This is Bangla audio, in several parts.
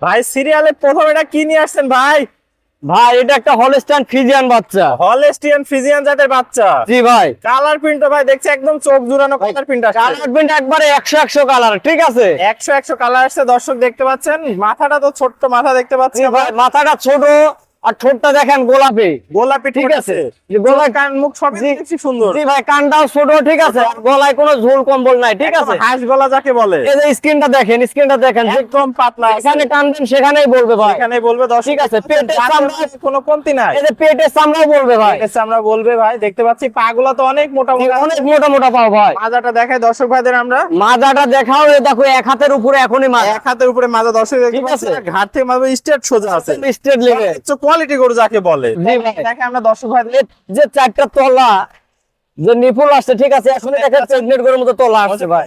ভাই সিরিয়ালে প্রথম এটা কি নিয়ে আসছেন ভাই? ভাই এটা একটা হলস্টাইন ফ্রিজিয়ান বাচ্চা। হলস্টিয়ান ফ্রিজিয়ান জাতের বাচ্চা। জি ভাই। কালার প্রিন্ট ভাই দেখছি একদম চোখ জুড়ানো কালার প্রিন্ট আসছে। কালার প্রিন্ট একবারে 100 কালার, ঠিক আছে? 100 কালার আসছে, দর্শক দেখতে পাচ্ছেন। মাথাটা তো ছোট্ট মাথা দেখতে পাচ্ছি জি ভাই, মাথাটা ছোট আর ঠোঁটটা দেখেন গোলাপি। গোলাপি, ঠিক ঠিক আছে। আছে। যে গলায় কান মুখ সবই জি, দেখছি সুন্দর। জি ভাই, কানটাও ছোট, ঠিক আছে? আর গলায় কোনো ঝোল কম্বল নাই, ঠিক আছে? হাঁস গলা যাকে বলে। এই যে স্ক্রিনটা দেখেন, স্ক্রিনটা দেখেন, একদম পাতলা আছে। এখানে টানবেন সেখানেই বলবে ভাই। এখানে বলবে দর্শক, ঠিক আছে, পেটের চামড়া কোনো কমতি নাই। এই যে পেটের চামড়াও বলবে ভাই। ঠিক আছে, আমরা বলবে ভাই। দেখতে পাচ্ছি পাগুলা তো অনেক মোটা মোটা, অনেক মোটা মোটা পাও ভাই। মাজাটা দেখায় দর্শক ভাইদের আমরা। মাজাটা দেখাও, এই দেখো এক হাতের উপরে এখনই মাজা। এক হাতের উপরে মাজা দর্শক দেখতে ঠিক পাচ্ছি। আছে। ঘাট থেকে মাজা স্ট্রেট সোজা আছে। স্টেট লেগে কোয়ালিটি গরু যাকে বলে। জি ভাই। দেখে আমরা দর্শক ভাইদের যে চারটা তলা যে নিপুল আসছে, ঠিক আছে? এখনই দেখেন প্রেগনেন্ট গরুর মতো তলা আসছে ভাই।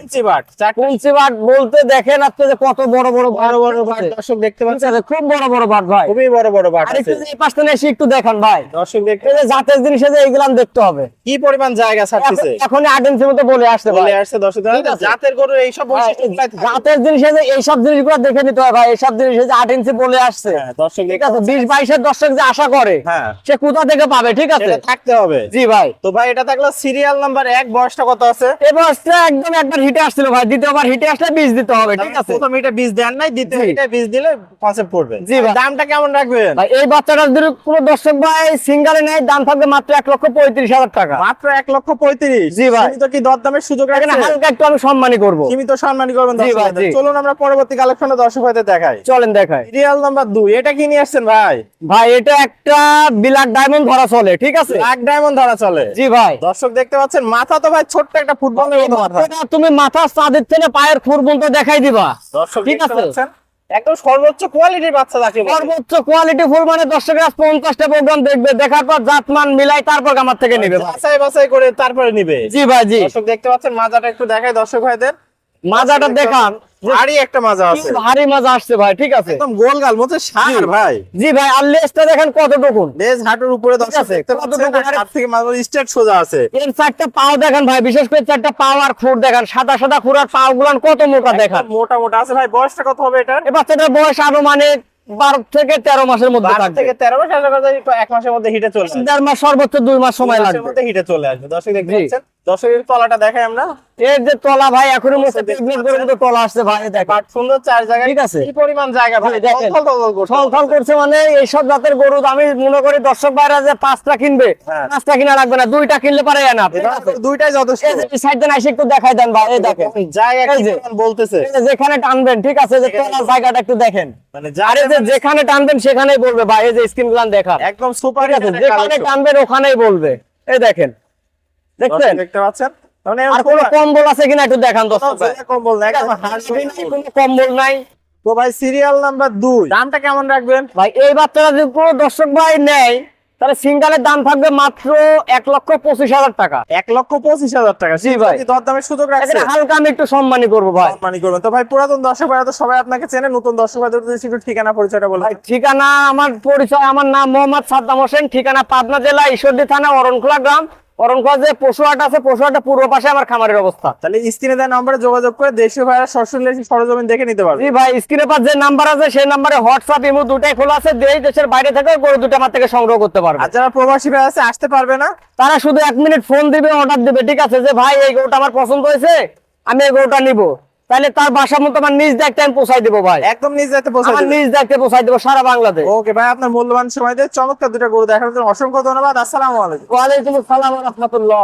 কুঞ্চি বাট বলতে দেখেন আপনি যে কত বড় বড় বড় বড় বাট দর্শক দেখতে ঠিক পাচ্ছেন। আছে, খুব বড় বড় বাট ভাই। খুবই বড় বড় বাট আর আছে। একটু এই পাশটা এসে একটু দেখেন ভাই। দর্শক দেখতে এই যে জাতের জিনিস, এই যে এইগুলান দেখতে হবে। কি পরিমাণ জায়গা ছাড়তেছে। এখনই 8 ইঞ্চির মতো বলে আসছে ভাই। বলে আসছে দর্শক। ঠিক আছে। জাতের গরু এইসব বৈশিষ্ট্য থাকে। জাতের জিনিস, এই যে এইসব জিনিসগুলো দেখে নিতে হয় ভাই। এইসব জিনিস এই যে 8 ইঞ্চি বলে আসছে, হ্যাঁ, দর্শক ঠিক দেখতে আছে? পাচ্ছেন। 20-22 এর দর্শক যে আশা করে, হ্যাঁ, সে কোথা থেকে পাবে, ঠিক আছে? এটা থাকতে হবে। জি ভাই। তো ভাই এটা থাকলো সিরিয়াল নাম্বার 1। বয়সটা কত আছে? এবার একদম একবার হিটে আসছিল ভাই, দ্বিতীয়বার হিটে আসলে বীজ দিতে হবে, ঠিক আছে? প্রথম এটা বীজ দেন নাই, দ্বিতীয় জি। এটা বীজ দিলে কনসেপ্ট পড়বে। জি ভাই। দামটা কেমন রাখবেন? ভাই এই বাচ্চাটার যদি কোনো দর্শক ভাই সিঙ্গারে নেয়, দাম থাকবে মাত্র 1,35,000 টাকা। মাত্র 1,35,000। জি ভাই। সীমিত কি দরদামের সুযোগ এখানে আছে? হালকা একটু আমি সম্মানী করবো। সীমিত সম্মানী করবেন জি দর্শক ভাই, ভাইদের। জি। চলুন আমরা পরবর্তী কালেকশনে দর্শক ভাইদের দেখাই। চলেন দেখায়। Serial number 2। এটা কি নিয়ে আসছেন ভাই? ভাই এটা একটা ব্ল্যাক ডায়মন্ড ধরা চলে, ঠিক আছে? ব্ল্যাক ডায়মন্ড ধরা চলে। জি ভাই। দর্শক দেখতে পাচ্ছেন মাথা তো ভাই ছোট্ট একটা ফুটবলের মতো মাথা। এটা তুমি মাথা চাঁদের থেকে পায়ের খুর পর্যন্ত দেখাই দিবা, দর্শক ঠিক দেখতে আছে? পাচ্ছেন একদম সর্বোচ্চ কোয়ালিটির বাচ্চা যাকে বলে। সর্বোচ্চ কোয়ালিটি ফুল, মানে দর্শকের 50টা প্রোগ্রাম দেখবে, দেখার পর জাতমান মিলাই তারপর আমার থেকে নিবে ভাই। বাছাই বাছাই করে তারপরে নিবে। জি ভাই, জি। দর্শক দেখতে পাচ্ছেন মাজাটা একটু দেখাই দর্শক ভাইদের। মাজাটা দেখান, ভারী একটা মাজা আছে। ভারী মাজা আসছে ভাই, ঠিক আছে? একদম গোল গাল মতো সার ভাই। জি ভাই। আর লেজটা দেখেন কতটুকু, লেজ হাঁটুর উপরে দর্শক আছে, দেখতে পাচ্ছেন। কতটুকু আর হাত থেকে মাজা স্ট্রেট সোজা আছে। এর 4টা পাও দেখেন ভাই, বিশেষ করে 4টা পাও আর খুর দেখেন, সাদা সাদা খুর আর পাও গুলান কত মোটা দেখান। একদম মোটা মোটা আছে ভাই। বয়সটা কত হবে এটার? এই বাচ্চাটার বয়স আনুমানিক 12 থেকে 13 মাসের মধ্যে 12 থাকবে। থেকে 13 মাস। আশা করা যায় 1 মাসের মধ্যে হিটে চলে আসবে। 1.5 মাস সর্বোচ্চ 2 মাস সময় 2 মাসের লাগবে। মধ্যে হিটে চলে আসবে। দর্শক দেখতে জি। পাচ্ছেন। দর্শকের তলাটা দেখাই আমরা। এর যে তলা ভাই, এখনই মধ্যে দেখতে প্রেগনেন্ট পাচ্ছেন। করে মতো তলা আসছে ভাই, দেখেন। বাট সুন্দর চার জায়গা। ঠিক আছে। কি পরিমাণ জায়গা ভাই। জি, দেখেন। থল থল করছে। ছলছল করছে, মানে এইসব জাতের গরু আমি মনে করি দর্শক ভাইরা যে 5টা কিনবে, হ্যাঁ। 5টা কিনা লাগবে না, 2টা কিনলে পারে না, ঠিক আছে? দুইটাই যথেষ্ট। এই যে সাইড দেন এসে একটু দেখাই দেন ভাই, এই দেখেন। জায়গা এই কি যে। পরিমাণ বলতেছে। এই যে যেখানে টানবেন, ঠিক আছে, যে তলার জায়গাটা একটু দেখেন। মানে আরে জায়গা যে যেখানে টানবেন সেখানেই বলবে ভাই, এই যে স্ক্রিন গুলান দেখান, একদম সুপার। ঠিক আছে? যেখানে টানবেন ওখানেই বলবে, এই দেখেন, দেখছেন? দেখতে পাচ্ছেন। মানে আর কোনো কম্বল আছে কিনা একটু দেখান দর্শক ভাই। কম্বল না, একদম কোনো কম্বল নাই। তো ভাই সিরিয়াল নাম্বার 2। দামটা কেমন রাখবেন? ভাই এই বাচ্চাটা যদি কোনো দর্শক ভাই নেয়, তাহলে সিঙ্গালের দাম থাকবে মাত্র 1,25,000 টাকা। 1,25,000 টাকা। জি ভাই। দরদামের সুযোগ রাখছে। এখানে হালকা আমি একটু সম্মানী করবো ভাই। সম্মানী করবেন। তো ভাই পুরাতন দর্শক ভাইরা তো সবাই আপনাকে চেনে, নতুন দর্শক ভাইদের উদ্দেশ্যে একটু ঠিকানা পরিচয়টা বলুন। ভাই ঠিকানা আমার পরিচয়, আমার নাম মোহাম্মদ সাদ্দাম হোসেন, ঠিকানা পাবনা জেলা ঈশ্বরদী থানা অরণখোলা গ্রাম। অরণখোলা যে পশুহাট আছে, পশুহাটের পূর্ব পাশে আমার খামারের অবস্থা। তাহলে স্ক্রিনে দেওয়া নম্বরে যোগাযোগ করে দেশীয় ভাইরা সরাসরি এসে সরজমিন দেখে নিতে পারবে। জি ভাই, স্ক্রিনে পার যে নাম্বার আছে সেই নাম্বারে হোয়াটসঅ্যাপ ইমো দুটাই খোলা আছে। দেশ দেশের বাইরে থেকে গরু দুটো আমার থেকে সংগ্রহ করতে পারবে। আর যারা প্রবাসী ভাই আছে আসতে পারবে না, তারা শুধু 1 মিনিট ফোন দিবে, অর্ডার দিবে, ঠিক আছে? যে ভাই এই গরুটা আমার পছন্দ হয়েছে, আমি এই গরুটা নিবো, তাহলে তার বাসা মতো আমার নিজ দায়িত্বে আমি পৌঁছাই দেবো ভাই। একদম নিজ দায়িত্বে পৌঁছে আমার দেবে। নিজ দায়িত্বে পৌঁছাই দেবো সারা বাংলাদেশ। ওকে ভাই, আপনার মূল্যবান সময় দিয়ে চমৎকার দুটো গরু দেখার জন্য অসংখ্য ধন্যবাদ। আসসালামু আলাইকুম। ওয়ালাইকুম আসসালাম ওয়া রাহমাতুল্লাহ।